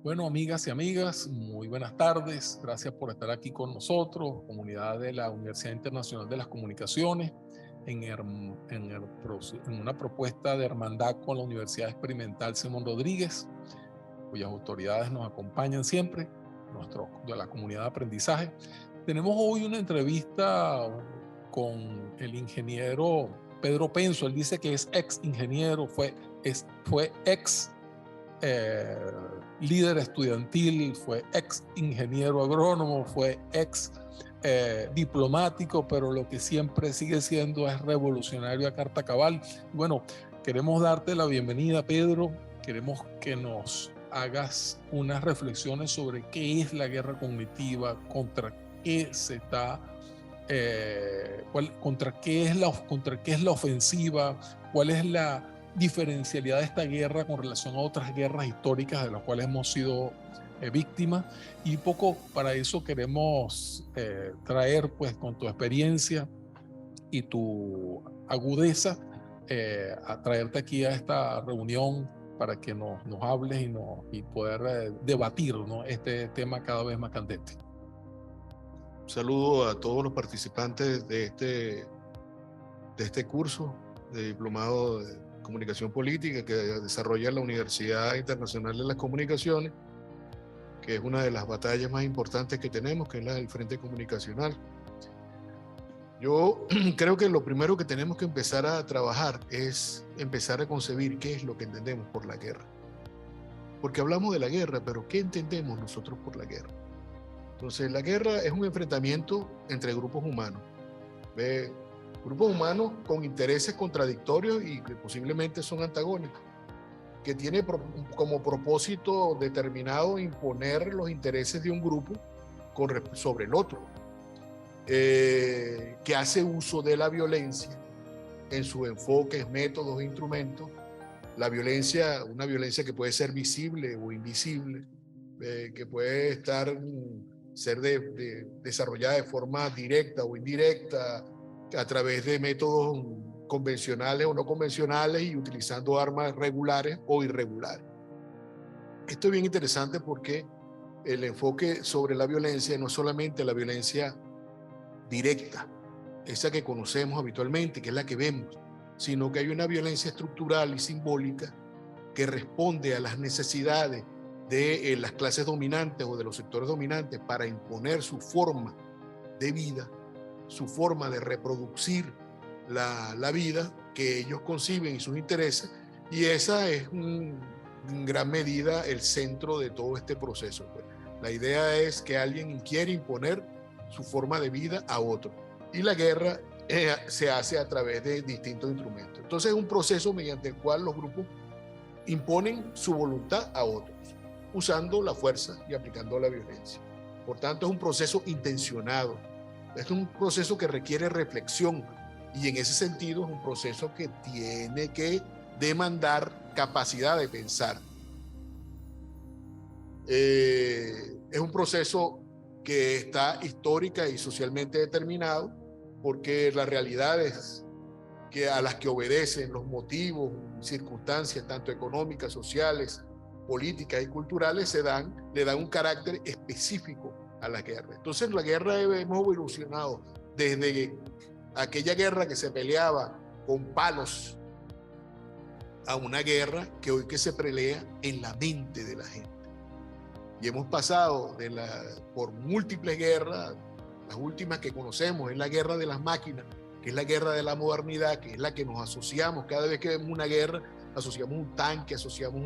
Bueno, amigas y amigas, muy buenas tardes. Gracias por estar aquí con nosotros, comunidad de la Universidad Internacional de las Comunicaciones, en una propuesta de hermandad con la Universidad Experimental Simón Rodríguez, cuyas autoridades nos acompañan siempre, de la comunidad de aprendizaje. Tenemos hoy una entrevista con el ingeniero Pedro Penso. Él dice que es ex ingeniero, fue ex líder estudiantil, fue ex ingeniero agrónomo, fue ex diplomático, pero lo que siempre sigue siendo es revolucionario a carta cabal. Bueno, queremos darte la bienvenida, Pedro. Queremos que nos hagas unas reflexiones sobre qué es la guerra cognitiva, contra qué se está, contra qué es la ofensiva, cuál es la diferencialidad de esta guerra con relación a otras guerras históricas de las cuales hemos sido víctimas. Y poco para eso queremos traer, pues, con tu experiencia y tu agudeza, a traerte aquí a esta reunión para que nos hables y poder debatir, ¿no?, este tema cada vez más candente. Un saludo a todos los participantes de este curso de diplomado de comunicación política que desarrolla la Universidad Internacional de las Comunicaciones, que es una de las batallas más importantes que tenemos, que es la del Frente Comunicacional. Yo creo que lo primero que tenemos que empezar a trabajar es empezar a concebir qué es lo que entendemos por la guerra. Porque hablamos de la guerra, pero ¿qué entendemos nosotros por la guerra? Entonces, la guerra es un enfrentamiento entre grupos humanos. Grupos humanos con intereses contradictorios y que posiblemente son antagónicos, que tiene como propósito determinado imponer los intereses de un grupo sobre el otro, que hace uso de la violencia en sus enfoques, métodos e instrumentos. La violencia, una violencia que puede ser visible o invisible, que puede ser desarrollada de forma directa o indirecta, a través de métodos convencionales o no convencionales y utilizando armas regulares o irregulares. Esto es bien interesante porque el enfoque sobre la violencia no es solamente la violencia directa, esa que conocemos habitualmente, que es la que vemos, sino que hay una violencia estructural y simbólica que responde a las necesidades de las clases dominantes o de los sectores dominantes para imponer su forma de vida, su forma de reproducir la vida que ellos conciben y sus intereses, y esa es en gran medida el centro de todo este proceso. Pues. La idea es que alguien quiere imponer su forma de vida a otro, y la guerra se hace a través de distintos instrumentos. Entonces es un proceso mediante el cual los grupos imponen su voluntad a otros, usando la fuerza y aplicando la violencia. Por tanto, es un proceso intencionado. Es un proceso que requiere reflexión y en ese sentido es un proceso que tiene que demandar capacidad de pensar. Es un proceso que está histórica y socialmente determinado porque las realidades a las que obedecen los motivos, circunstancias tanto económicas, sociales, políticas y culturales le dan un carácter específico a la guerra. Entonces la guerra hemos evolucionado desde aquella guerra que se peleaba con palos a una guerra que hoy se pelea en la mente de la gente. Y hemos pasado por múltiples guerras. Las últimas que conocemos es la guerra de las máquinas, que es la guerra de la modernidad, que es la que nos asociamos. Cada vez que vemos una guerra, asociamos un tanque, asociamos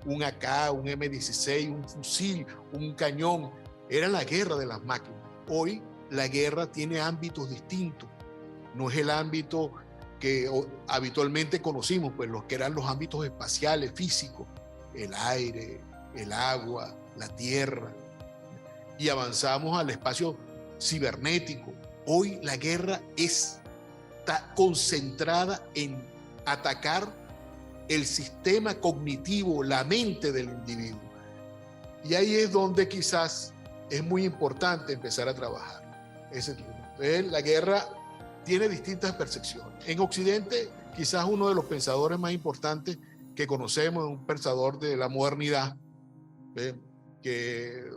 un AK, un M16, un fusil, un cañón. Era la guerra de las máquinas. Hoy la guerra tiene ámbitos distintos. No es el ámbito que habitualmente conocimos, pues los que eran los ámbitos espaciales, físicos, el aire, el agua, la tierra. Y avanzamos al espacio cibernético. Hoy la guerra está concentrada en atacar el sistema cognitivo, la mente del individuo. Y ahí es donde quizás es muy importante empezar a trabajar. La guerra tiene distintas percepciones. En Occidente, quizás uno de los pensadores más importantes que conocemos es un pensador de la modernidad, que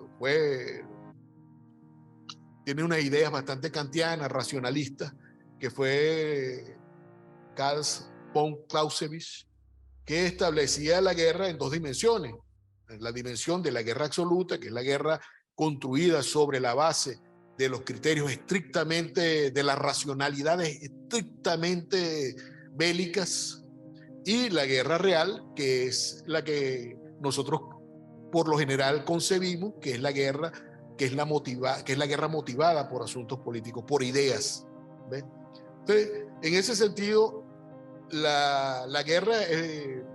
tiene unas ideas bastante kantianas, racionalistas, que fue Karl von Clausewitz, que establecía la guerra en dos dimensiones. La dimensión de la guerra absoluta, que es la guerra construida sobre la base de los criterios estrictamente, de las racionalidades estrictamente bélicas, y la guerra real, que es la que nosotros por lo general concebimos, que es la guerra, que es la guerra motivada por asuntos políticos, por ideas. ¿Ves? Entonces, en ese sentido, la guerra,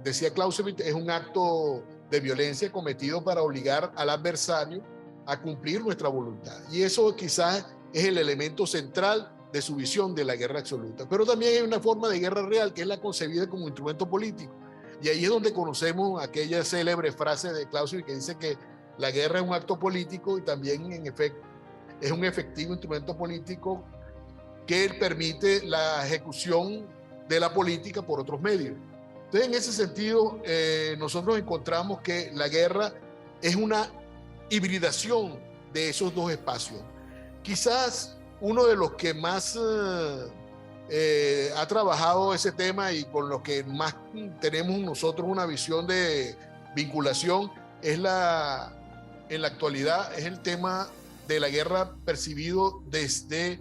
decía Clausewitz, es un acto de violencia cometido para obligar al adversario a cumplir nuestra voluntad. Y eso quizás es el elemento central de su visión de la guerra absoluta. Pero también hay una forma de guerra real, que es la concebida como instrumento político. Y ahí es donde conocemos aquella célebre frase de Clausewitz que dice que la guerra es un acto político y también, en efecto, es un efectivo instrumento político que permite la ejecución de la política por otros medios. Entonces, en ese sentido, nosotros encontramos que la guerra es una hibridación de esos dos espacios. Quizás uno de los que más ha trabajado ese tema y con los que más tenemos nosotros una visión de vinculación es en la actualidad es el tema de la guerra percibido desde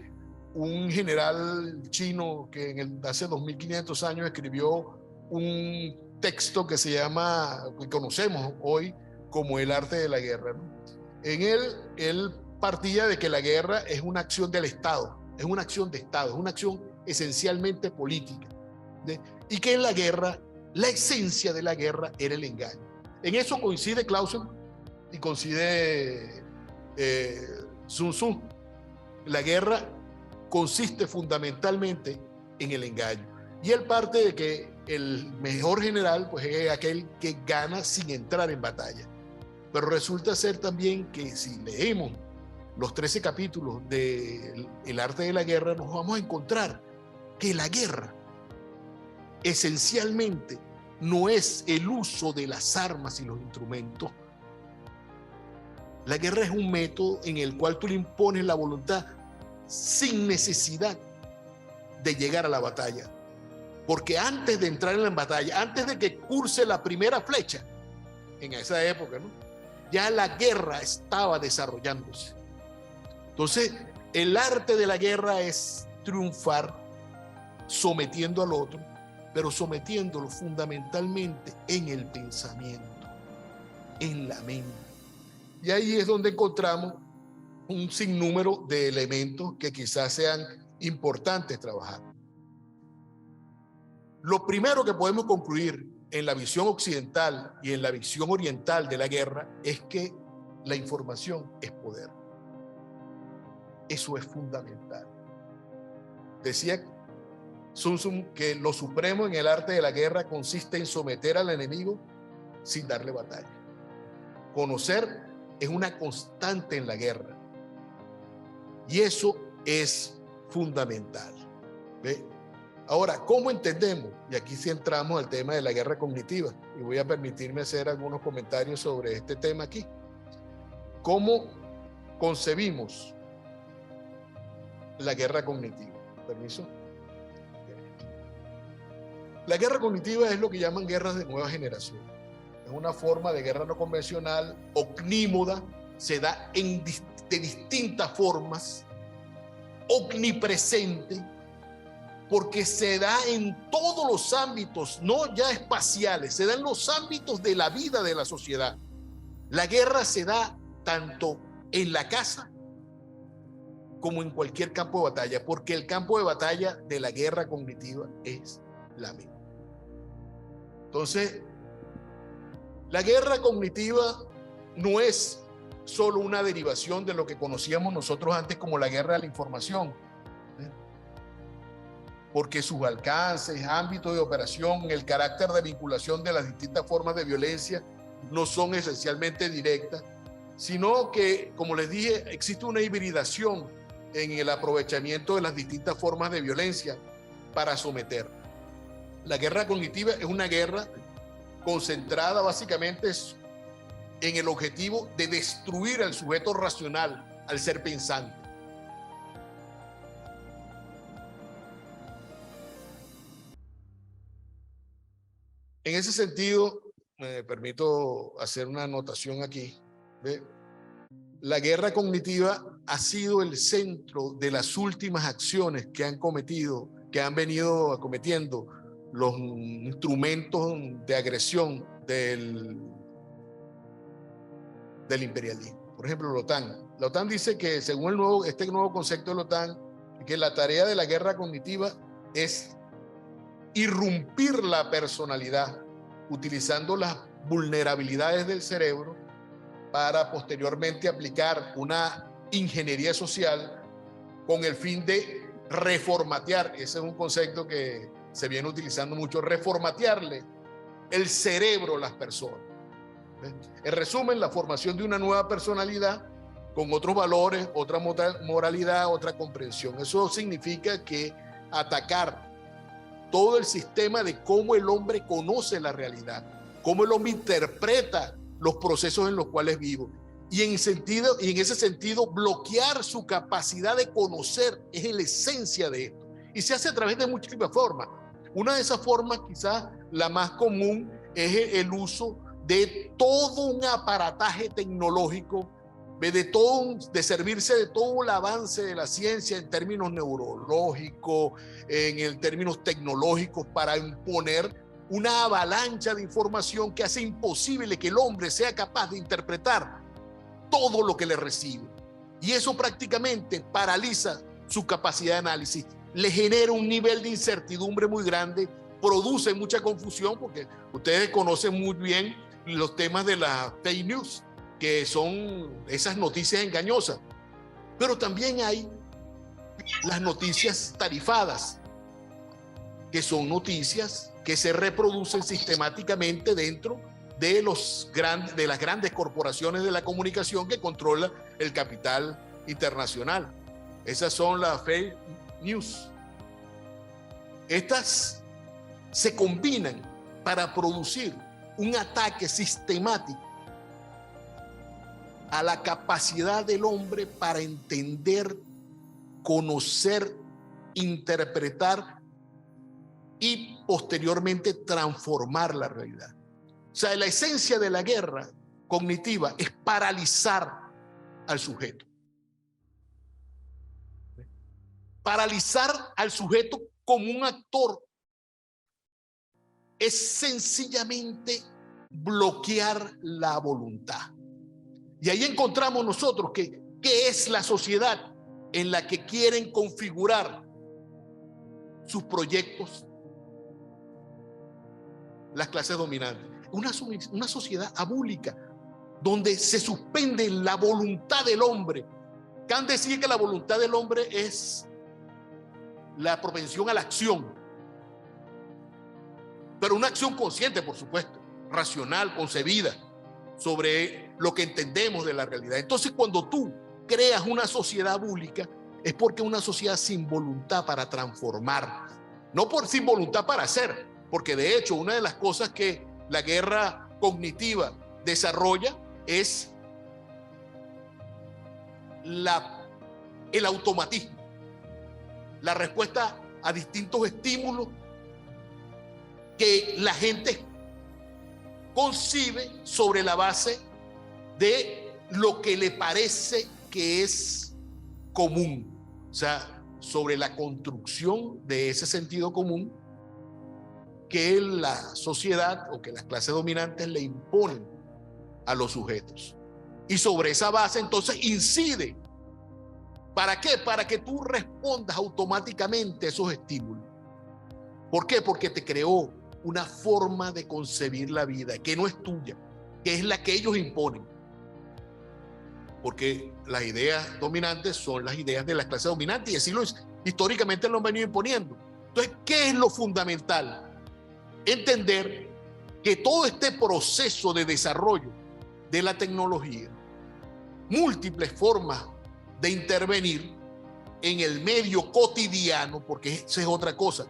un general chino que hace 2500 años escribió un texto que que conocemos hoy como El arte de la guerra, ¿no? En él partía de que la guerra es una acción del Estado, es una acción de Estado, es una acción esencialmente política, ¿sí? Y que en la guerra, la esencia de la guerra era el engaño. En eso coincide Clausewitz y coincide Sun Tzu. La guerra consiste fundamentalmente en el engaño. Y él parte de que el mejor general pues, es aquel que gana sin entrar en batalla. Pero resulta ser también que si leemos los 13 capítulos de El arte de la guerra, nos vamos a encontrar que la guerra esencialmente no es el uso de las armas y los instrumentos. La guerra es un método en el cual tú le impones la voluntad sin necesidad de llegar a la batalla. Porque antes de entrar en la batalla, antes de que curse la primera flecha, en esa época, ¿no?, ya la guerra estaba desarrollándose. Entonces, el arte de la guerra es triunfar sometiendo al otro, pero sometiéndolo fundamentalmente en el pensamiento, en la mente. Y ahí es donde encontramos un sinnúmero de elementos que quizás sean importantes trabajar. Lo primero que podemos concluir en la visión occidental y en la visión oriental de la guerra es que la información es poder. Eso es fundamental. Decía Sun Tzu que lo supremo en el arte de la guerra consiste en someter al enemigo sin darle batalla. Conocer es una constante en la guerra. Y eso es fundamental. ¿Ve? Ahora, ¿cómo entendemos? Y aquí sí entramos al tema de la guerra cognitiva. Y voy a permitirme hacer algunos comentarios sobre este tema aquí. ¿Cómo concebimos la guerra cognitiva? ¿Permiso? La guerra cognitiva es lo que llaman guerras de nueva generación. Es una forma de guerra no convencional, omnímoda, se da de distintas formas, omnipresente, porque se da en todos los ámbitos, no ya espaciales, se da en los ámbitos de la vida de la sociedad. La guerra se da tanto en la casa como en cualquier campo de batalla, porque el campo de batalla de la guerra cognitiva es la mente. Entonces, la guerra cognitiva no es solo una derivación de lo que conocíamos nosotros antes como la guerra de la información, porque sus alcances, ámbitos de operación, el carácter de vinculación de las distintas formas de violencia no son esencialmente directas, sino que, como les dije, existe una hibridación en el aprovechamiento de las distintas formas de violencia para someter. La guerra cognitiva es una guerra concentrada básicamente en el objetivo de destruir al sujeto racional, al ser pensante. En ese sentido, me permito hacer una anotación aquí. ¿Ve? La guerra cognitiva ha sido el centro de las últimas acciones que han venido acometiendo los instrumentos de agresión del imperialismo. Por ejemplo, la OTAN. La OTAN dice que, según este nuevo concepto de la OTAN, que la tarea de la guerra cognitiva es irrumpir la personalidad utilizando las vulnerabilidades del cerebro para posteriormente aplicar una ingeniería social con el fin de reformatear. Ese es un concepto que se viene utilizando mucho, reformatearle el cerebro a las personas. En resumen, la formación de una nueva personalidad con otros valores, otra moralidad, otra comprensión. Eso significa que atacar todo el sistema de cómo el hombre conoce la realidad, cómo el hombre interpreta los procesos en los cuales vive. Y en ese sentido, bloquear su capacidad de conocer es la esencia de esto. Y se hace a través de múltiples formas. Una de esas formas, quizás la más común, es el uso de todo un aparataje tecnológico, de servirse de todo el avance de la ciencia en términos neurológicos, en términos tecnológicos, para imponer una avalancha de información que hace imposible que el hombre sea capaz de interpretar todo lo que le recibe. Y eso prácticamente paraliza su capacidad de análisis, le genera un nivel de incertidumbre muy grande, produce mucha confusión, porque ustedes conocen muy bien los temas de la fake news, que son esas noticias engañosas. Pero también hay las noticias tarifadas, que son noticias que se reproducen sistemáticamente dentro de las grandes corporaciones de la comunicación que controla el capital internacional. Esas son las fake news. Estas se combinan para producir un ataque sistemático a la capacidad del hombre para entender, conocer, interpretar y posteriormente transformar la realidad. O sea, la esencia de la guerra cognitiva es paralizar al sujeto. Paralizar al sujeto como un actor es sencillamente bloquear la voluntad. Y ahí encontramos nosotros que ¿qué es la sociedad en la que quieren configurar sus proyectos las clases dominantes? Una sociedad abúlica, donde se suspende la voluntad del hombre. Kant decía que la voluntad del hombre es la propensión a la acción, pero una acción consciente, por supuesto, racional, concebida sobre lo que entendemos de la realidad. Entonces, cuando tú creas una sociedad abúlica, es porque es una sociedad sin voluntad para transformar, no sin voluntad para hacer, porque de hecho una de las cosas que la guerra cognitiva desarrolla es el automatismo, la respuesta a distintos estímulos que la gente concibe sobre la base de lo que le parece que es común, o sea, sobre la construcción de ese sentido común que la sociedad o que las clases dominantes le imponen a los sujetos. Y sobre esa base entonces incide. ¿Para qué? Para que tú respondas automáticamente a esos estímulos. ¿Por qué? Porque te creó una forma de concebir la vida que no es tuya, que es la que ellos imponen. Porque las ideas dominantes son las ideas de las clases dominantes, y así históricamente lo han venido imponiendo. Entonces, ¿qué es lo fundamental? Entender que todo este proceso de desarrollo de la tecnología, múltiples formas de intervenir en el medio cotidiano, porque eso es otra cosa.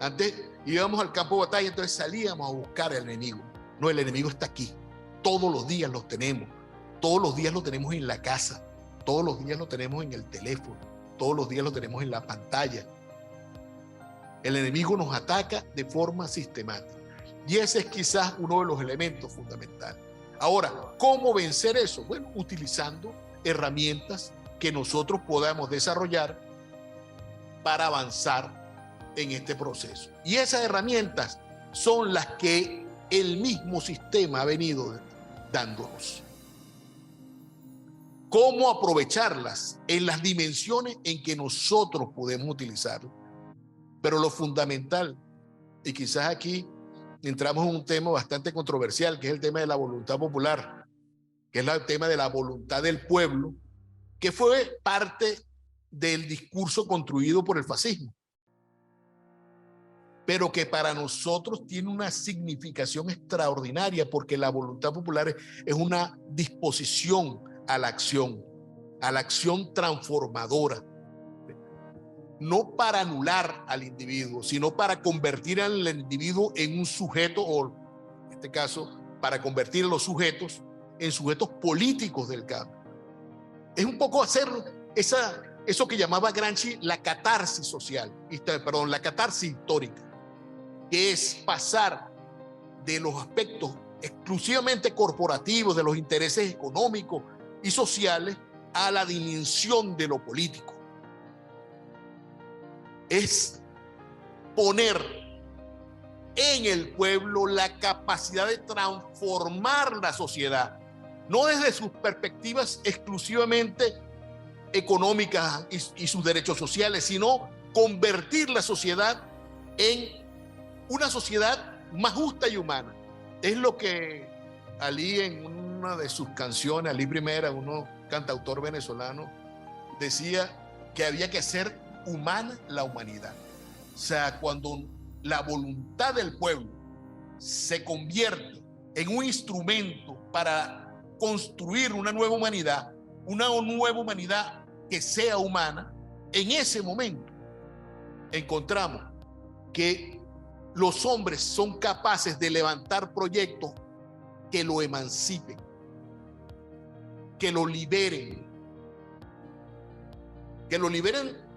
Antes íbamos al campo de batalla, entonces salíamos a buscar al enemigo. No, el enemigo está aquí. todos los días los tenemos. Todos los días lo tenemos en la casa. Todos los días lo tenemos en el teléfono. Todos los días lo tenemos en la pantalla. El enemigo nos ataca de forma sistemática. Y ese es quizás uno de los elementos fundamentales. Ahora, ¿cómo vencer eso? Bueno, utilizando herramientas que nosotros podamos desarrollar para avanzar en este proceso. Y esas herramientas son las que el mismo sistema ha venido dándonos. ¿Cómo aprovecharlas? En las dimensiones en que nosotros podemos utilizarlas. Pero lo fundamental, y quizás aquí entramos en un tema bastante controversial, que es el tema de la voluntad popular, que es el tema de la voluntad del pueblo, que fue parte del discurso construido por el fascismo, pero que para nosotros tiene una significación extraordinaria, porque la voluntad popular es una disposición a la acción transformadora, no para anular al individuo, sino para convertir al individuo en un sujeto, o en este caso, para convertir a los sujetos en sujetos políticos del cambio. Es un poco hacer eso que llamaba Gramsci la catarsis social, la catarsis histórica, que es pasar de los aspectos exclusivamente corporativos, de los intereses económicos y sociales, a la dimensión de lo político. Es poner en el pueblo la capacidad de transformar la sociedad, no desde sus perspectivas exclusivamente económicas y sus derechos sociales, sino convertir la sociedad en una sociedad más justa y humana. Es lo que Ali, en una de sus canciones, Ali Primera, uno cantautor venezolano, decía que había que hacer humana la humanidad. O sea, cuando la voluntad del pueblo se convierte en un instrumento para construir una nueva humanidad que sea humana, en ese momento encontramos que los hombres son capaces de levantar proyectos que lo emancipen, que lo liberen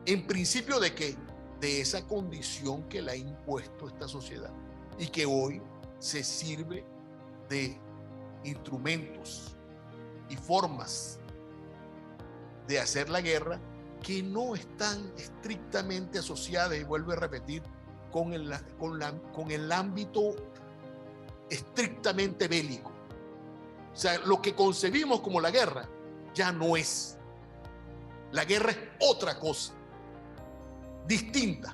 en principio de que de esa condición que le ha impuesto esta sociedad, y que hoy se sirve de instrumentos y formas de hacer la guerra que no están estrictamente asociadas, y vuelvo a repetir, con el ámbito estrictamente bélico. O sea, lo que concebimos como la guerra ya no es. La guerra es otra cosa, distinta,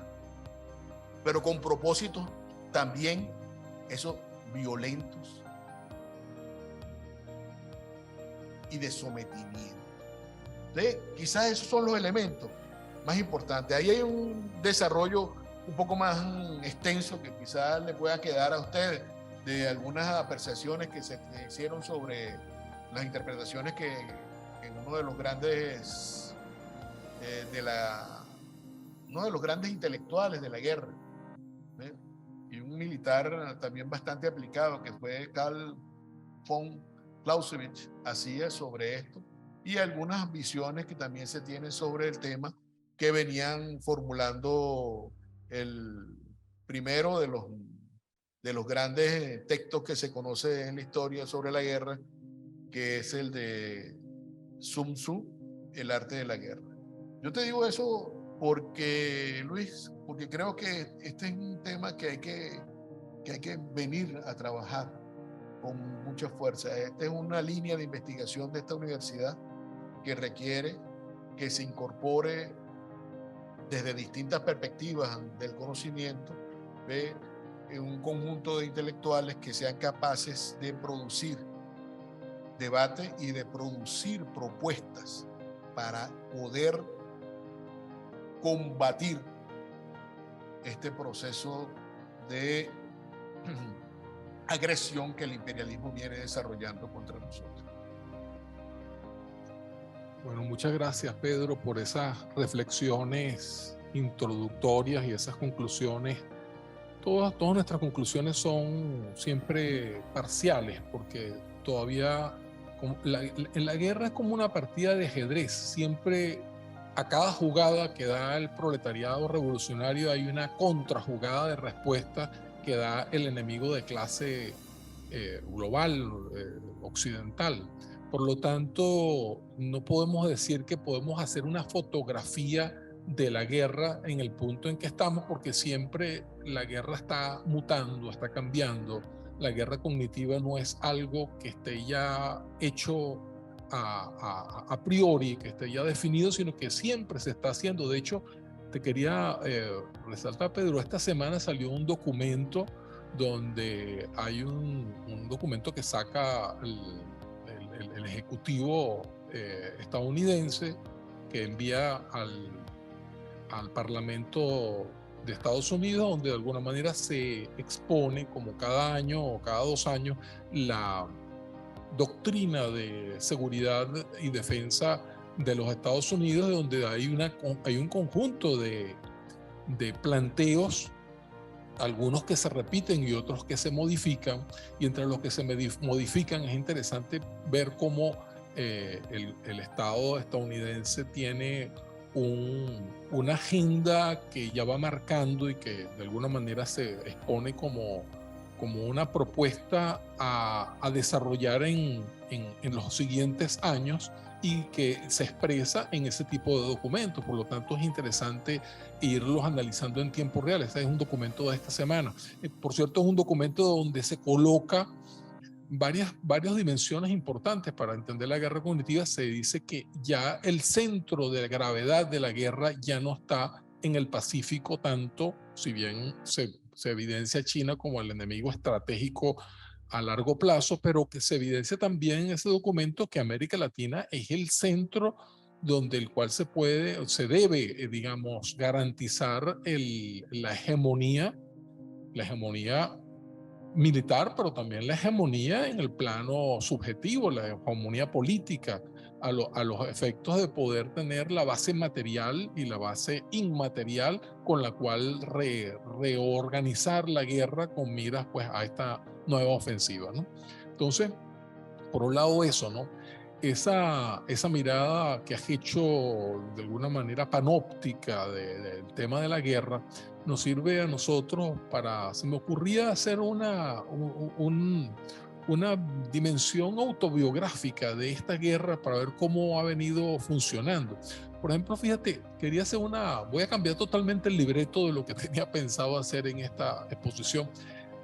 pero con propósitos también esos violentos y de sometimiento. Entonces, quizás esos son los elementos más importantes. Ahí hay un desarrollo un poco más extenso que quizás le pueda quedar a ustedes, de algunas apreciaciones que se hicieron sobre las interpretaciones que en uno de los grandes uno de los grandes intelectuales de la guerra, ¿eh? Y un militar también bastante aplicado, que fue Karl von Clausewitz, hacía sobre esto, y algunas visiones que también se tienen sobre el tema, que venían formulando el primero de los grandes textos que se conoce en la historia sobre la guerra, que es el de Sun Tzu, El arte de la guerra. Yo te digo eso porque, Luis, porque creo que este es un tema que hay que venir a trabajar con mucha fuerza. Esta es una línea de investigación de esta universidad que requiere que se incorpore desde distintas perspectivas del conocimiento de un conjunto de intelectuales que sean capaces de producir debate y de producir propuestas para poder combatir este proceso de agresión que el imperialismo viene desarrollando contra nosotros. Bueno, muchas gracias, Pedro, por esas reflexiones introductorias y esas conclusiones. Todas nuestras conclusiones son siempre parciales, porque todavía, en la guerra es como una partida de ajedrez. Siempre a cada jugada que da el proletariado revolucionario hay una contrajugada de respuesta que da el enemigo de clase global, occidental. Por lo tanto, no podemos decir que podemos hacer una fotografía de la guerra en el punto en que estamos, porque siempre la guerra está mutando, está cambiando. La guerra cognitiva no es algo que esté ya hecho a priori, que esté ya definido, sino que siempre se está haciendo. De hecho, te quería resaltar, Pedro, esta semana salió un documento donde hay un documento que saca el ejecutivo estadounidense, que envía al Parlamento de Estados Unidos, donde de alguna manera se expone como cada año o cada 2 años la doctrina de seguridad y defensa de los Estados Unidos, donde hay un conjunto de planteos, algunos que se repiten y otros que se modifican, y entre los que se modifican es interesante ver cómo el Estado estadounidense tiene una agenda que ya va marcando y que de alguna manera se expone como una propuesta a desarrollar en los siguientes años, y que se expresa en ese tipo de documentos. Por lo tanto, es interesante irlos analizando en tiempo real. Este es un documento de esta semana. Por cierto, es un documento donde se coloca varias dimensiones importantes para entender la guerra cognitiva. Se dice que ya el centro de gravedad de la guerra ya no está en el Pacífico tanto, si bien se evidencia China como el enemigo estratégico a largo plazo, pero que se evidencia también en ese documento que América Latina es el centro donde el cual se debe, digamos, garantizar la hegemonía militar, pero también la hegemonía en el plano subjetivo, la hegemonía política, a los efectos de poder tener la base material y la base inmaterial con la cual reorganizar la guerra con miras pues a esta nueva ofensiva, ¿no? Entonces, por un lado eso, ¿no? Esa mirada que has hecho de alguna manera panóptica del tema de la guerra nos sirve a nosotros se me ocurría hacer una dimensión autobiográfica de esta guerra para ver cómo ha venido funcionando. Por ejemplo, fíjate, voy a cambiar totalmente el libreto de lo que tenía pensado hacer en esta exposición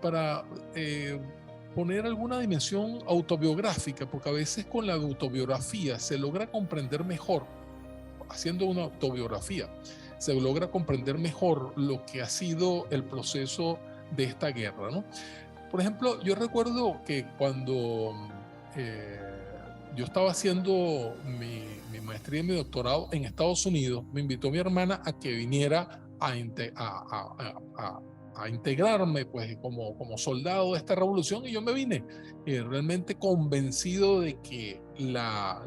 para poner alguna dimensión autobiográfica, porque a veces con la autobiografía se logra comprender mejor, haciendo una autobiografía, se logra comprender mejor lo que ha sido el proceso de esta guerra, ¿no? Por ejemplo, yo recuerdo que cuando yo estaba haciendo mi maestría y mi doctorado en Estados Unidos, me invitó mi hermana a que viniera a integrarme pues como soldado de esta revolución, y yo me vine realmente convencido de que la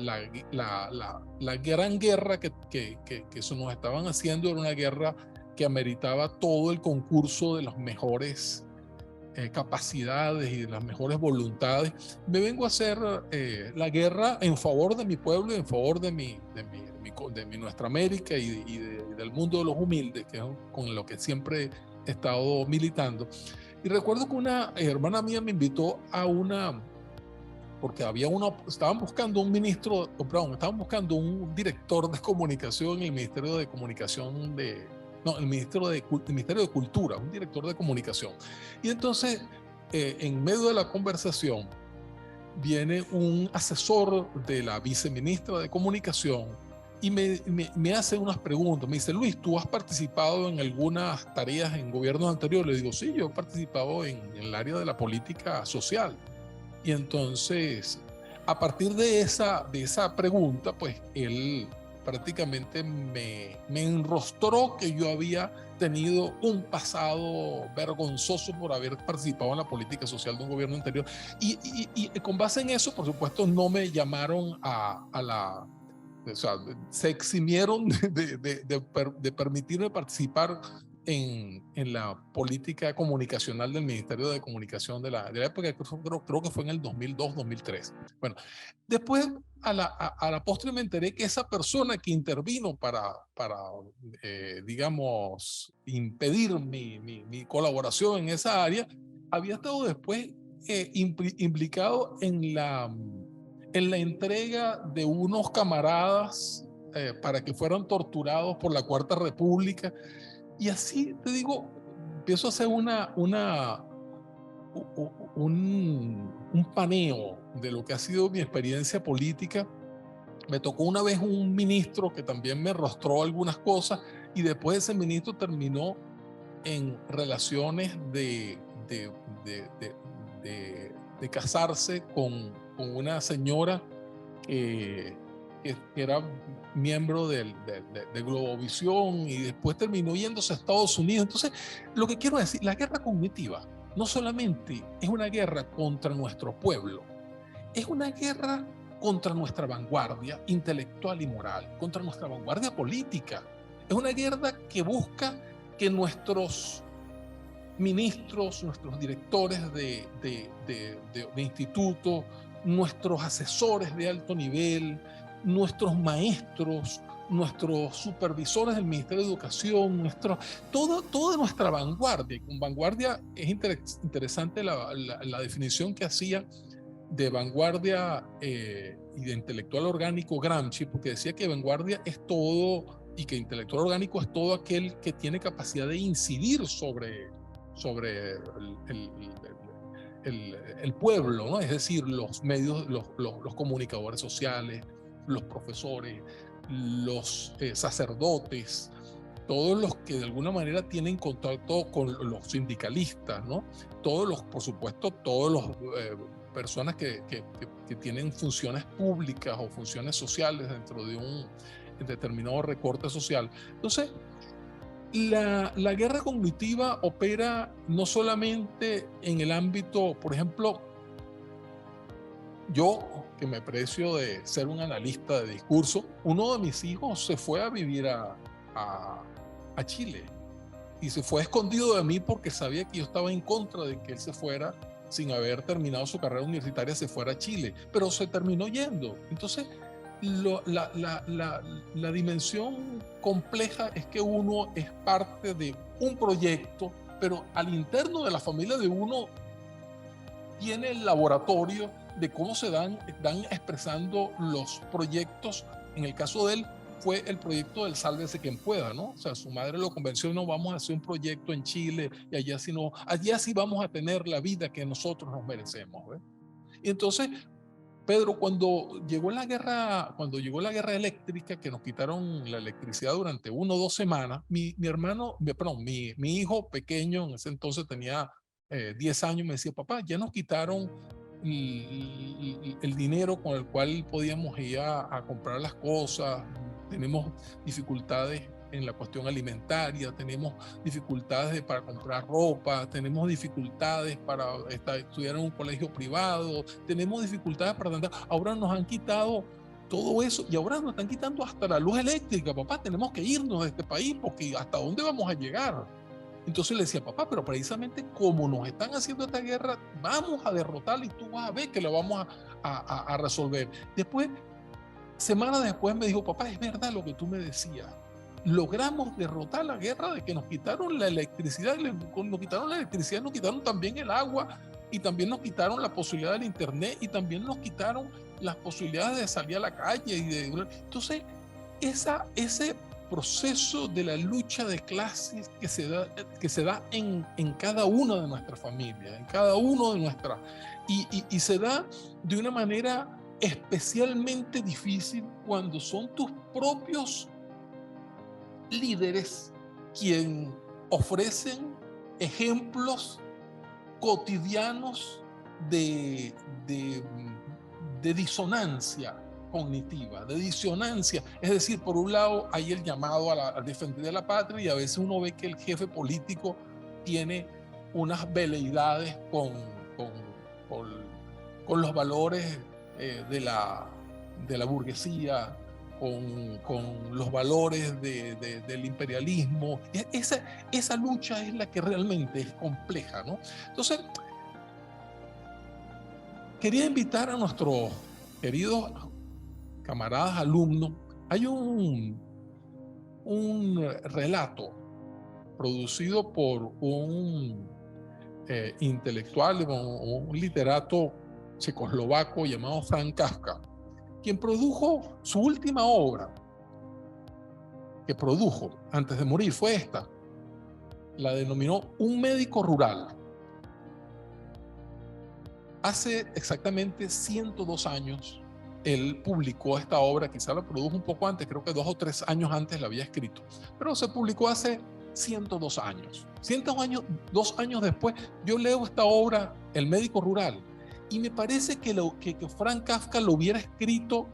gran guerra que se nos estaban haciendo era una guerra que ameritaba todo el concurso de las mejores capacidades y de las mejores voluntades. Me vengo a hacer la guerra en favor de mi pueblo y en favor de nuestra América y del mundo de los humildes, que es con lo que siempre he estado militando. Y recuerdo que una hermana mía me invitó porque estaban buscando estaban buscando un director de comunicación en el Ministerio de Comunicación el Ministerio de Cultura, un director de comunicación. Y entonces, en medio de la conversación, viene un asesor de la viceministra de Comunicación y me hace unas preguntas. Me dice: Luis, ¿tú has participado en algunas tareas en gobiernos anteriores? Le digo: sí, yo he participado en el área de la política social. Y entonces, a partir de esa pregunta, pues él prácticamente me enrostró que yo había tenido un pasado vergonzoso por haber participado en la política social de un gobierno anterior. Y con base en eso, por supuesto, no me llamaron o sea, se eximieron de permitirme participar en la política comunicacional del Ministerio de Comunicación de la época, creo que fue en el 2002-2003. Bueno, después a la postre me enteré que esa persona que intervino para digamos, impedir mi colaboración en esa área, había estado después implicado en la entrega de unos camaradas para que fueran torturados por la Cuarta República. Y así te digo, empiezo a hacer un paneo de lo que ha sido mi experiencia política. Me tocó una vez un ministro que también me rostró algunas cosas, y después ese ministro terminó en relaciones de, de, de casarse con una señora que, que era miembro de Globovisión, y después terminó yéndose a Estados Unidos. Entonces, lo que quiero decir, la guerra cognitiva no solamente es una guerra contra nuestro pueblo, es una guerra contra nuestra vanguardia intelectual y moral, contra nuestra vanguardia política. Es una guerra que busca que nuestros ministros, nuestros directores de institutos, nuestros asesores de alto nivel, nuestros maestros, nuestros supervisores del Ministerio de Educación, toda nuestra vanguardia. Con vanguardia es interesante la definición que hacía de vanguardia y de intelectual orgánico Gramsci, porque decía que vanguardia es todo, y que intelectual orgánico es todo aquel que tiene capacidad de incidir sobre el pueblo, ¿no? Es decir, los medios, los comunicadores sociales, los profesores, los sacerdotes, todos los que de alguna manera tienen contacto con los sindicalistas, ¿no? Todos los, por supuesto, todos los personas que tienen funciones públicas o funciones sociales dentro de un determinado recorte social. Entonces, la guerra cognitiva opera no solamente en el ámbito, por ejemplo, yo, que me precio de ser un analista de discurso, uno de mis hijos se fue a vivir a Chile, y se fue escondido de mí porque sabía que yo estaba en contra de que él se fuera sin haber terminado su carrera universitaria, se fuera a Chile, pero se terminó yendo. Entonces, la dimensión compleja es que uno es parte de un proyecto, pero al interno de la familia de uno tiene el laboratorio de cómo se dan expresando los proyectos. En el caso de él, fue el proyecto del Sálvese quien pueda, ¿no? O sea, su madre lo convenció: no, vamos a hacer un proyecto en Chile, y allá sí, no, allá sí vamos a tener la vida que nosotros nos merecemos, ¿ves? Y entonces, Pedro, cuando llegó la guerra eléctrica, que nos quitaron la electricidad durante 1 o 2 semanas, mi hijo pequeño, en ese entonces tenía 10 años, me decía: papá, ya nos quitaron el dinero con el cual podíamos ir a comprar las cosas, tenemos dificultades en la cuestión alimentaria, tenemos dificultades para comprar ropa, tenemos dificultades para estudiar en un colegio privado, tenemos dificultades para andar. Ahora nos han quitado todo eso, y ahora nos están quitando hasta la luz eléctrica. Papá, tenemos que irnos de este país, porque ¿hasta dónde vamos a llegar? Entonces le decía: papá, pero precisamente como nos están haciendo esta guerra, vamos a derrotarla, y tú vas a ver que lo vamos a resolver. Después, semanas después, me dijo: papá, es verdad lo que tú me decías. Logramos derrotar la guerra de que nos quitaron la electricidad. Nos quitaron la electricidad, nos quitaron también el agua, y también nos quitaron la posibilidad del internet, y también nos quitaron las posibilidades de salir a la calle. Entonces, ese proceso de la lucha de clases que se da en cada una de nuestras familias, en cada uno de nuestras, y se da de una manera especialmente difícil cuando son tus propios líderes quien ofrecen ejemplos cotidianos de disonancia cognitiva, de disonancia. Es decir, por un lado hay el llamado a defender la patria, y a veces uno ve que el jefe político tiene unas veleidades con, con, con los valores de la burguesía, con los valores del imperialismo. Esa lucha es la que realmente es compleja, ¿no? Entonces, quería invitar a nuestros queridos camaradas, alumnos. Hay un relato producido por un intelectual, un literato checoslovaco llamado Franz Kafka, quien produjo su última obra, que produjo antes de morir, fue esta. La denominó Un médico rural. Hace exactamente 102 años él publicó esta obra, quizá la produjo un poco antes, creo que 2 o 3 años antes la había escrito, pero se publicó hace 102 años. 102 años después, yo leo esta obra, El médico rural, y me parece que Franz Kafka lo hubiera escrito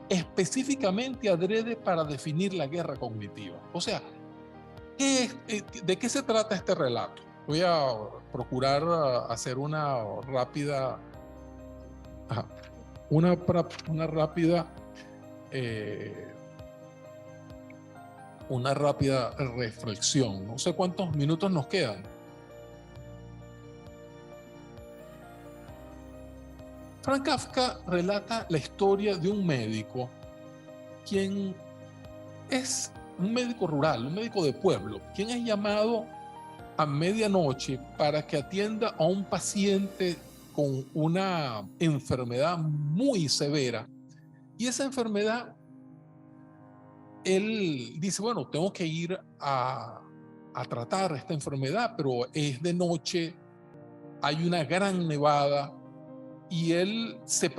específicamente adrede para definir la guerra cognitiva. O sea, ¿de qué se trata este relato? Voy a procurar hacer una rápida reflexión. No sé cuántos minutos nos quedan. Franz Kafka relata la historia de un médico, quien es un médico rural, un médico de pueblo, quien es llamado a medianoche para que atienda a un paciente con una enfermedad muy severa. Y esa enfermedad, él dice, bueno, tengo que ir a tratar esta enfermedad, pero es de noche, hay una gran nevada, y él se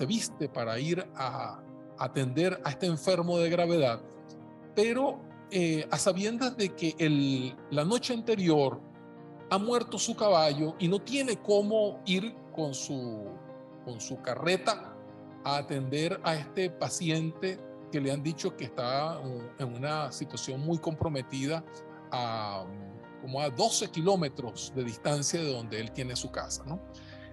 viste para ir a atender a este enfermo de gravedad, pero a sabiendas de que la noche anterior ha muerto su caballo y no tiene cómo ir con su carreta a atender a este paciente que le han dicho que está en una situación muy comprometida como a 12 kilómetros de distancia de donde él tiene su casa, ¿no?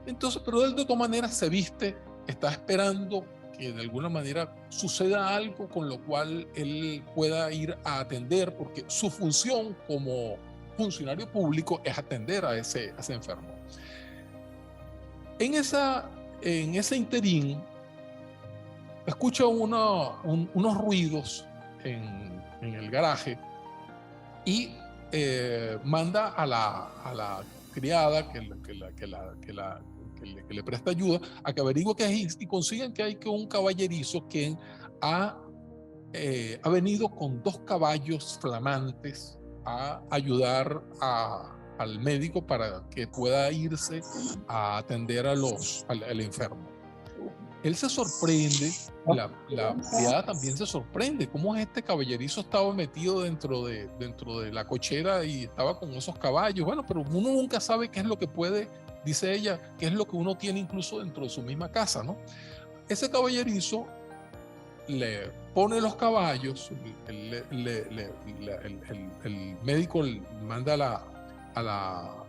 Entonces, pero él de todas maneras se viste, está esperando que de alguna manera suceda algo con lo cual él pueda ir a atender, porque su función como funcionario público es atender a ese enfermo. En ese interín, escucha unos ruidos en el garaje y manda a la criada que le presta ayuda a que averigüe qué es, y consiguen que hay un caballerizo que ha venido con 2 caballos flamantes a ayudar al médico para que pueda irse a atender al enfermo. Él se sorprende, la criada también se sorprende, cómo este caballerizo estaba metido dentro de la cochera y estaba con esos caballos. Bueno, pero uno nunca sabe qué es lo que puede, dice ella, qué es lo que uno tiene incluso dentro de su misma casa, ¿no? Ese caballerizo le pone los caballos, el médico manda a la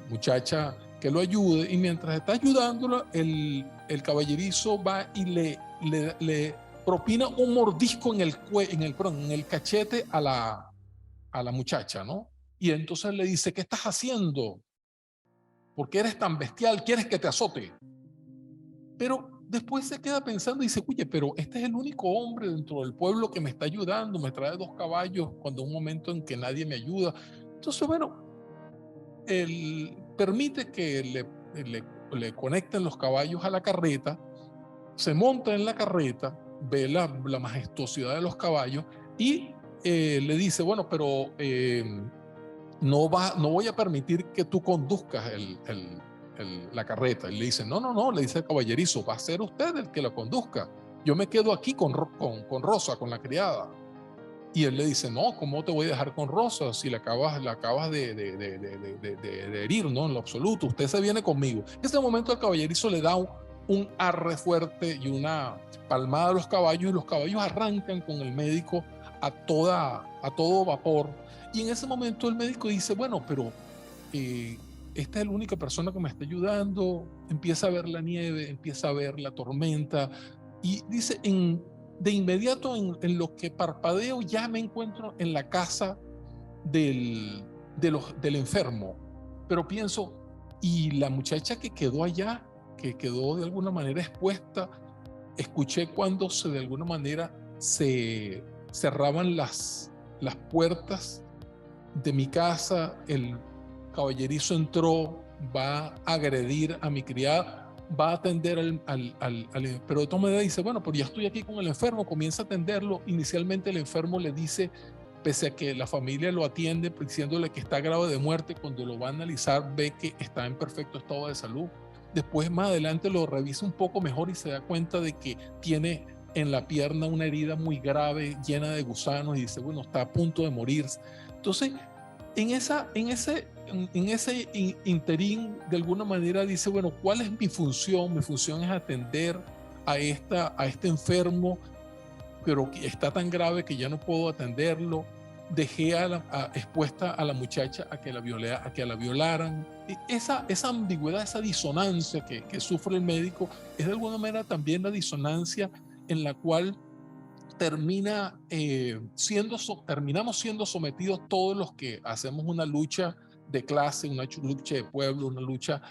muchacha que lo ayude, y mientras está ayudándola, el caballerizo va y le propina un mordisco en el cachete a la muchacha, ¿no? Y entonces le dice, ¿qué estás haciendo? ¿Por qué eres tan bestial? ¿Quieres que te azote? Pero después se queda pensando y dice, oye, pero este es el único hombre dentro del pueblo que me está ayudando, me trae 2 caballos cuando un momento en que nadie me ayuda. Entonces, bueno, él permite que le conecten los caballos a la carreta, se monta en la carreta, ve la majestuosidad de los caballos y le dice, bueno, pero no voy a permitir que tú conduzcas la carreta. Y le dice, no, le dice el caballerizo, va a ser usted el que la conduzca. Yo me quedo aquí con Rosa, con la criada. Y él le dice, no, ¿cómo te voy a dejar con Rosa si la acabas de herir? No, en lo absoluto, usted se viene conmigo. En ese momento el caballerizo le da un arre fuerte y una palmada a los caballos, y los caballos arrancan con el médico a todo vapor. Y en ese momento el médico dice, bueno, pero esta es la única persona que me está ayudando. Empieza a ver la nieve, empieza a ver la tormenta, y dice, de inmediato en lo que parpadeo ya me encuentro en la casa del enfermo, pero pienso, y la muchacha que quedó allá, que quedó de alguna manera expuesta, escuché cuando de alguna manera se cerraban las puertas de mi casa, el caballerizo entró, va a agredir a mi criada, va a atender pero de todas maneras dice, bueno, pero ya estoy aquí con el enfermo, comienza a atenderlo. Inicialmente el enfermo le dice, pese a que la familia lo atiende diciéndole que está grave de muerte, cuando lo va a analizar ve que está en perfecto estado de salud. Después más adelante lo revisa un poco mejor y se da cuenta de que tiene en la pierna una herida muy grave, llena de gusanos, y dice, bueno, está a punto de morir. Entonces, en ese interín, de alguna manera dice, bueno, ¿cuál es mi función? Mi función es atender a este enfermo, pero que está tan grave que ya no puedo atenderlo. Dejé expuesta a la muchacha a que la violaran. Esa ambigüedad, esa disonancia que sufre el médico, es de alguna manera también la disonancia en la cual terminamos siendo sometidos todos los que hacemos una lucha de clase, una lucha de pueblo, una lucha,